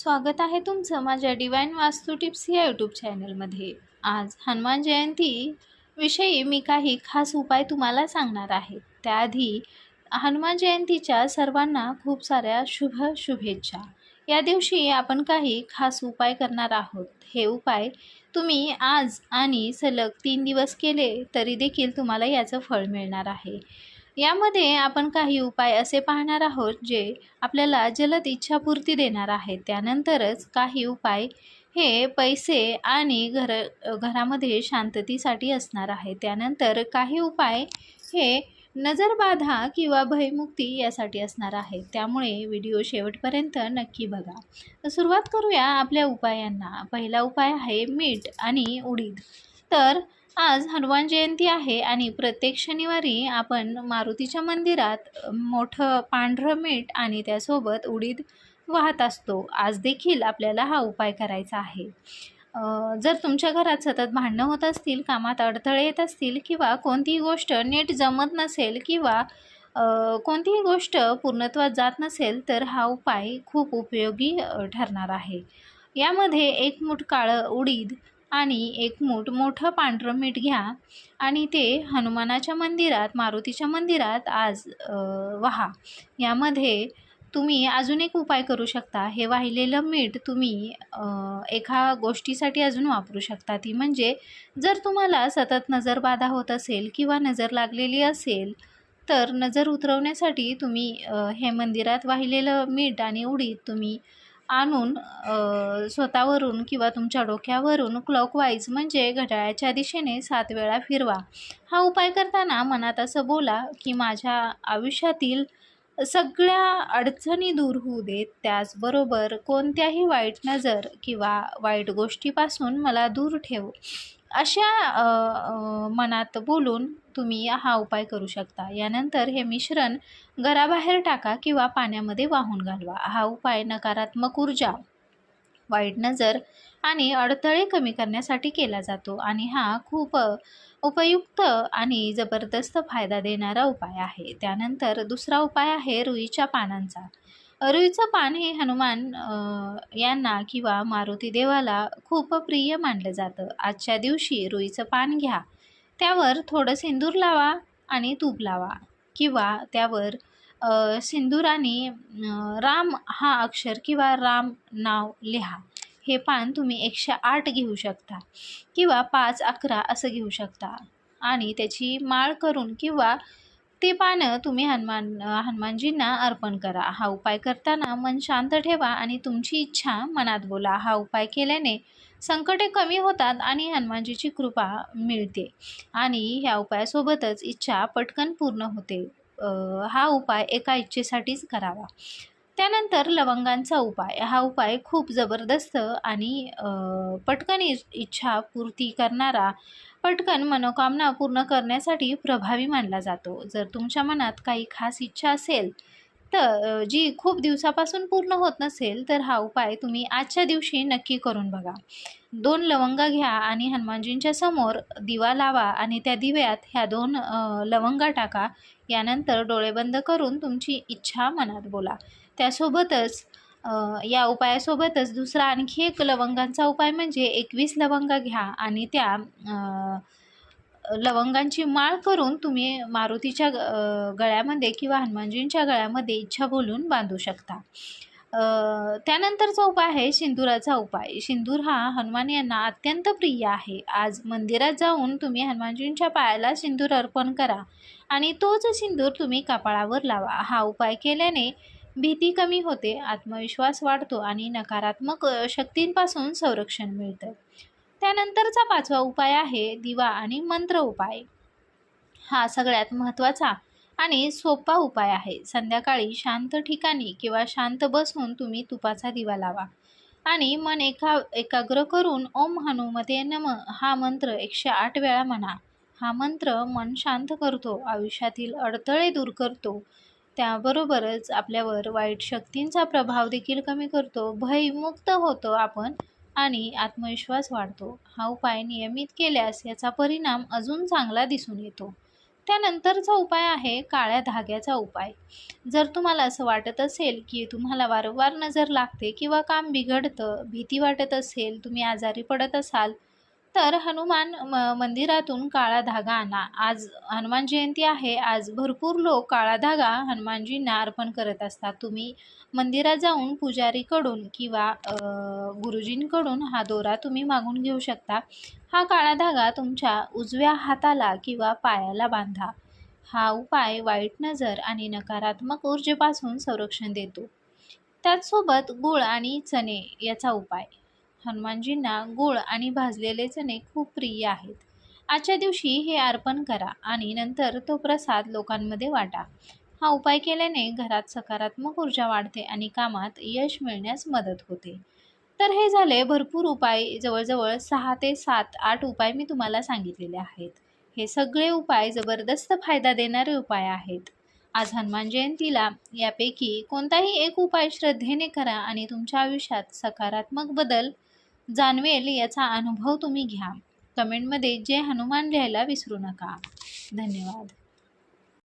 स्वागत आहे तुमचं माझ्या डिवाइन वास्तू टिप्स या यूट्यूब चॅनलमध्ये। आज हनुमान जयंती विषयी मी काही खास उपाय तुम्हाला सांगणार आहे। त्याआधी हनुमान जयंतीच्या सर्वांना खूप साऱ्या शुभेच्छा। या दिवशी आपण काही खास उपाय करणार आहोत। हे उपाय तुम्ही आज आणि सलग 3 दिवस केले तरी देखील तुम्हाला याचं फळ मिळणार आहे। यामध्ये आपण काही उपाय असे पाहणार आहोत जे आपल्याला जलद इच्छापूर्ती देणार आहेत। त्यानंतरच काही उपाय हे पैसे आणि घरामध्ये शांततेसाठी असणार आहे। त्यानंतर काही उपाय हे नजरबाधा किंवा भयमुक्ती यासाठी असणार आहे। त्यामुळे व्हिडिओ शेवटपर्यंत नक्की बघा। तर सुरुवात करूया आपल्या उपायांना। पहिला उपाय आहे मीठ आणि उडीद। तर आज हनुमान जयंती आहे आणि प्रत्येक शनिवारी आपण मारुतीच्या मंदिरात मोठं पांढरं मीठ आणि त्यासोबत उडीद वाहत असतो। आज देखील आपल्याला हा उपाय करायचा आहे। जर तुमच्या घरात सतत भांडणं होत असतील, कामात अडथळे येत असतील किंवा कोणतीही गोष्ट नीट जमत नसेल किंवा कोणतीही गोष्ट पूर्णत्वात जात नसेल तर हा उपाय खूप उपयोगी ठरणार आहे। यामध्ये 1 मूठ काळं उडीद आणि 1 मूठ मोठं पांढरं मीठ घ्या आणि ते हनुमानाच्या मंदिरात, मारुतीच्या मंदिरात आज वाहा। यामध्ये तुम्ही अजून एक उपाय करू शकता। हे वाहिलेलं मीठ तुम्ही एका गोष्टीसाठी अजून वापरू शकता। ती म्हणजे जर तुम्हाला सतत नजरबाधा होत असेल किंवा नजर लागलेली असेल तर नजर उतरवण्यासाठी तुम्ही हे मंदिरात वाहिलेलं मीठ आणि उडीद तुम्ही आणून स्वतःवरून किंवा तुमच्या डोक्यावरून क्लॉकवाईज म्हणजे घड्याळाच्या दिशेने 7 वेळा फिरवा। हा उपाय करताना मनात असं बोला की माझ्या आयुष्यातील सगळ्या अडचणी दूर होऊ देत, त्याचबरोबर कोणत्याही वाईट नजर किंवा वाईट गोष्टीपासून मला दूर ठेव। अशा मनात बोलून तुम्ही हा उपाय करू शकता। यानंतर हे मिश्रण घराबाहेर टाका किंवा पाण्यामध्ये वाहून घालवा। हा उपाय नकारात्मक ऊर्जा, वाईट नजर आणि अडथळे कमी करण्यासाठी केला जातो आणि हा खूप उपयुक्त आणि जबरदस्त फायदा देणारा उपाय आहे। त्यानंतर दुसरा उपाय आहे रुईच्या पानांचा। रुईचं पान हे हनुमान यांना किंवा मारुती देवाला खूप प्रिय मानलं जातं। आजच्या दिवशी रुईचं पान घ्या, त्यावर थोडं सिंदूर लावा आणि तूप लावा किंवा त्यावर सिंदूर आणि राम हा अक्षर किंवा राम नाव लिहा। हे पान तुम्ही 108 घेऊ शकता किंवा 511 असं घेऊ शकता आणि त्याची माळ करून किंवा ते पानं तुम्ही हनुमानजींना अर्पण करा। हा उपाय करताना मन शांत ठेवा आणि तुमची इच्छा मनात बोला। हा उपाय केल्याने संकटे कमी होतात आणि हनुमानजीची कृपा मिळते आणि ह्या उपायासोबतच इच्छा पटकन पूर्ण होते। हा उपाय एका इच्छेसाठीच करावा। त्यानंतर लवंगांचा उपाय। हा उपाय खूप जबरदस्त आणि पटकन इच्छा पूर्ती करणारा, पटकन मनोकामना पूर्ण करण्यासाठी प्रभावी मानला जातो। जर तुमच्या मनात काही खास इच्छा असेल तर जी खूप दिवसापासून पूर्ण होत नसेल तर हा उपाय तुम्ही आजच्या दिवशी नक्की करून बघा। 2 लवंगा घ्या आणि हनुमानजींच्या समोर दिवा लावा आणि त्या दिव्यात ह्या 2 लवंगा टाका। यानंतर डोळे बंद करून तुमची इच्छा मनात बोला। त्यासोबतच या उपायासोबतच दुसरा आणखी एक लवंगांचा उपाय म्हणजे 21 लवंगा घ्या आणि त्या लवंगांची माळ करून तुम्ही मारुतीच्या गळ्यामध्ये किंवा हनुमानजींच्या गळ्यामध्ये इच्छा बोलून बांधू शकता। त्यानंतरचा उपाय आहे सिंदुराचा उपाय। सिंदूर हा हनुमान यांना अत्यंत प्रिय आहे। आज मंदिरात जाऊन तुम्ही हनुमानजींच्या पायाला सिंदूर अर्पण करा आणि तोच सिंदूर तुम्ही कपाळावर लावा। हा उपाय केल्याने भीती कमी होते, आत्मविश्वास वाढतो आणि नकारात्मक शक्तींपासून संरक्षण मिळतं। त्यानंतरचा 5वा उपाय आहे दिवा आणि मंत्र उपाय। हा सगळ्यात महत्त्वाचा आणि सोपा उपाय आहे। संध्याकाळी शांत ठिकाणी किंवा शांत बसून तुम्ही तुपाचा दिवा लावा आणि मन एकाग्र करून ओम हनुमते नमः हा मंत्र 108 वेळा म्हणा। हा मंत्र मन शांत करतो, आयुष्यातील अडथळे दूर करतो, त्याबरोबरच आपल्यावर वाईट शक्तींचा प्रभाव देखील कमी करतो, भयमुक्त होतो आपण आणि आत्मविश्वास वाढतो। हा उपाय नियमित केल्यास याचा परिणाम अजून चांगला दिसून येतो। त्यानंतरचा उपाय आहे काळ्या धाग्याचा उपाय. जर तुम्हाला असं वाटत असेल की तुम्हाला वारंवार नजर लागते किंवा काम बिघडतं, भीती वाटत असेल, तुम्ही आजारी पडत असाल, तर हनुमान मंदिरातून काळा धागा आणा. आज हनुमान जयंती आहे. आज भरपूर लोक काळा धागा हनुमानजींना अर्पण करत असतात. तुम्ही मंदिरात जाऊन पुजारीकडून किंवा गुरुजींकडून हा दोरा तुम्ही मागून घेऊ शकता. हा काळा धागा तुमच्या उजव्या हाताला किंवा पायाला बांधा. हा उपाय वाईट नजर आणि नकारात्मक ऊर्जेपासून संरक्षण देतो. त्याचसोबत गूळ आणि चणे याचा उपाय. हनुमानजींना गूळ आणि भाजलेले चणे खूप प्रिय आहेत. आजच्या दिवशी हे अर्पण करा आणि नंतर तो प्रसाद लोकांमध्ये वाटा. हा उपाय केल्याने घरात सकारात्मक ऊर्जा वाढते आणि कामात यश मिळण्यास मदत होते. तर हे झाले भरपूर उपाय, जवळजवळ 6 ते 7-8 उपाय मी तुम्हाला सांगितलेले आहेत. हे सगळे उपाय जबरदस्त फायदा देणारे उपाय आहेत. आज हनुमान जयंतीला यापैकी कोणताही एक उपाय श्रद्धेने करा आणि तुमच्या आयुष्यात सकारात्मक बदल जाणवेल याचा अनुभव तुम्ही घ्या. कमेंटमध्ये जय हनुमान लिहायला विसरू नका. धन्यवाद.